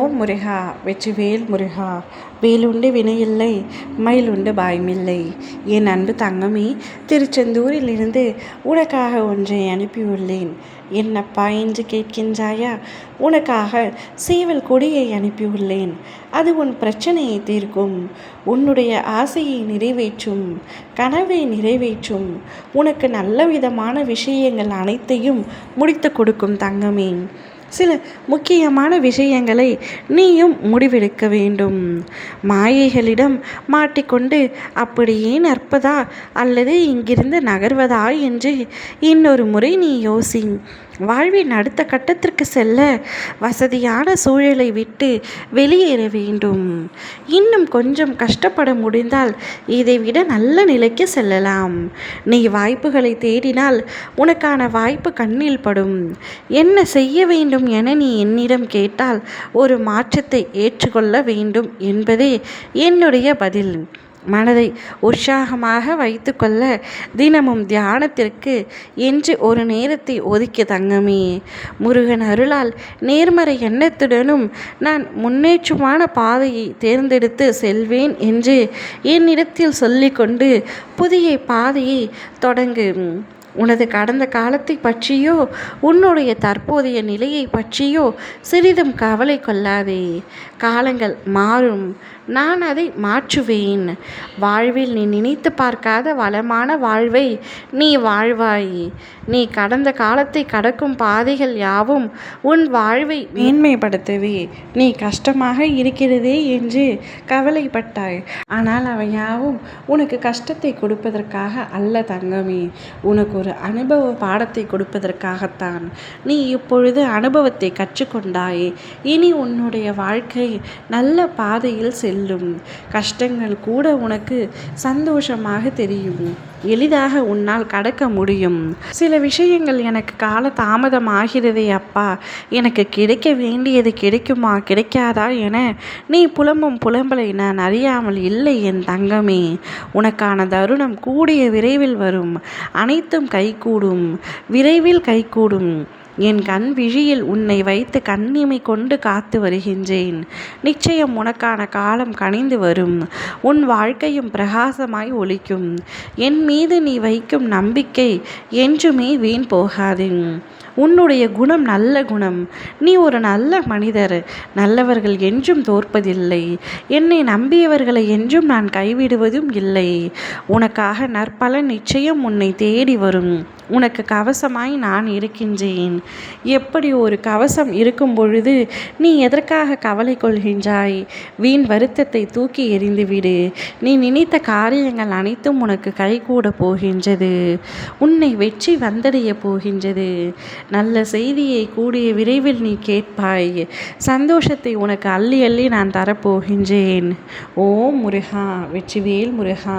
ஓம் முருகா வெற்றிவேல் முருகா. வேலுண்டு வினையில்லை, மயிலுண்டு பயமில்லை. என் அன்பு தங்கமே, திருச்செந்தூரிலிருந்து உனக்காக ஒன்றை அனுப்பியுள்ளேன். என்னப்பா என்று கேட்கின்றாயா? உனக்காக சேவல் கொடியை அனுப்பியுள்ளேன். அது உன் பிரச்சனையை தீர்க்கும், உன்னுடைய ஆசையை நிறைவேற்றும், கனவை நிறைவேற்றும், உனக்கு நல்ல விதமான விஷயங்கள் அனைத்தையும் முடித்து கொடுக்கும் தங்கமே. சில முக்கியமான விஷயங்களை நீயும் முடிவெடுக்க வேண்டும். மாயைகளிடம் மாட்டிக்கொண்டு அப்படியே நற்பதா அல்லது இங்கிருந்து நகர்வதா என்று இன்னொரு முறை நீ யோசி. வாழ்வின் அடுத்த கட்டத்திற்கு செல்ல வசதியான சூழலை விட்டு வெளியேற வேண்டும். இன்னும் கொஞ்சம் கஷ்டப்பட முடிந்தால் இதைவிட நல்ல நிலைக்கு செல்லலாம். நீ வாய்ப்புகளை தேடினால் உனக்கான வாய்ப்பு கண்ணில் படும். என்ன செய்ய வேண்டும் என நீ என்னிடம் கேட்டால் ஒரு மாற்றத்தை ஏற்றுக்கொள்ள வேண்டும் என்பதே என்னுடைய பதில். மனதை உற்சாகமாக வைத்துக்கொள்ள தினமும் தியானத்திற்கு என்று ஒரு நேரத்தை ஒதுக்கிய தங்கமே. முருகன் அருளால் நேர்மறை எண்ணத்துடனும் நான் முன்னேற்றமான பாதையை தேர்ந்தெடுத்து செல்வேன் என்று என்னிடத்தில் சொல்லிக்கொண்டு புதிய பாதையை தொடங்கு. உனது கடந்த காலத்தை பற்றியோ உன்னுடைய தற்போதைய நிலையை பற்றியோ சிறிதும் கவலை கொள்ளாதே. காலங்கள் மாறும், நான் அதை மாற்றுவேன். வாழ்வில் நீ நினைத்து பார்க்காத வளமான வாழ்வை நீ வாழ்வாய். நீ கடந்த காலத்தை கடக்கும் பாதைகள் யாவும் உன் வாழ்வை மேன்மைப்படுத்தவே. நீ கஷ்டமாக இருக்கிறதே என்று கவலைப்பட்டாய். ஆனால் அவை யாவும் உனக்கு கஷ்டத்தை கொடுப்பதற்காக அல்ல தங்கமே, உனக்கு ஒரு அனுபவ பாடத்தை கொடுப்பதற்காகத்தான். நீ இப்பொழுது அனுபவத்தை கற்றுக்கொண்டாய். இனி உன்னுடைய வாழ்க்கை நல்ல பாதையில் செல்லும். கஷ்டங்கள் கூட உனக்கு சந்தோஷமாக தெரியும். எளிதாக உன்னால் கடக்க முடியும். சில விஷயங்கள் எனக்கு கால தாமதம் ஆகிறதே அப்பா, எனக்கு கிடைக்க வேண்டியது கிடைக்குமா கிடைக்காதா என நீ புலம்பும் புலம்பலை நான் அறியாமல் இல்லை என் தங்கமே. உனக்கான தருணம் கூடிய விரைவில் வரும். அனைத்தும் கைகூடும், விரைவில் கைகூடும். என் கண் விழியில் உன்னை வைத்து கண்ணிமை கொண்டு காத்து வருகின்றேன். நிச்சயம் உனக்கான காலம் கனிந்து வரும். உன் வாழ்க்கையும் பிரகாசமாய் ஒளிக்கும். என் மீது நீ வைக்கும் நம்பிக்கை என்றுமே வீண் போகாது. உன்னுடைய குணம் நல்ல குணம். நீ ஒரு நல்ல மனிதர். நல்லவர்கள் என்றும் தோற்பதில்லை. என்னை நம்பியவர்களை என்றும் நான் கைவிடுவதும் இல்லை. உனக்காக நற்பலன் நிச்சயம் உன்னை தேடி வரும். உனக்கு கவசமாய் நான் இருக்கின்றேன். எப்படி ஒரு கவசம் இருக்கும் பொழுது நீ எதற்காக கவலை கொள்கின்றாய்? வீண் வருத்தத்தை தூக்கி எறிந்துவிடு. நீ நினைத்த காரியங்கள் அனைத்தும் உனக்கு கைகூட போகின்றது. உன்னை வெற்றி வந்தடைய போகின்றது. நல்ல செய்தியை கூடிய விரைவில் நீ கேட்பாய். சந்தோஷத்தை உனக்கு அள்ளி அள்ளி நான் தரப்போகின்றேன். ஓம் முருகா வெற்றிவேல் முருகா.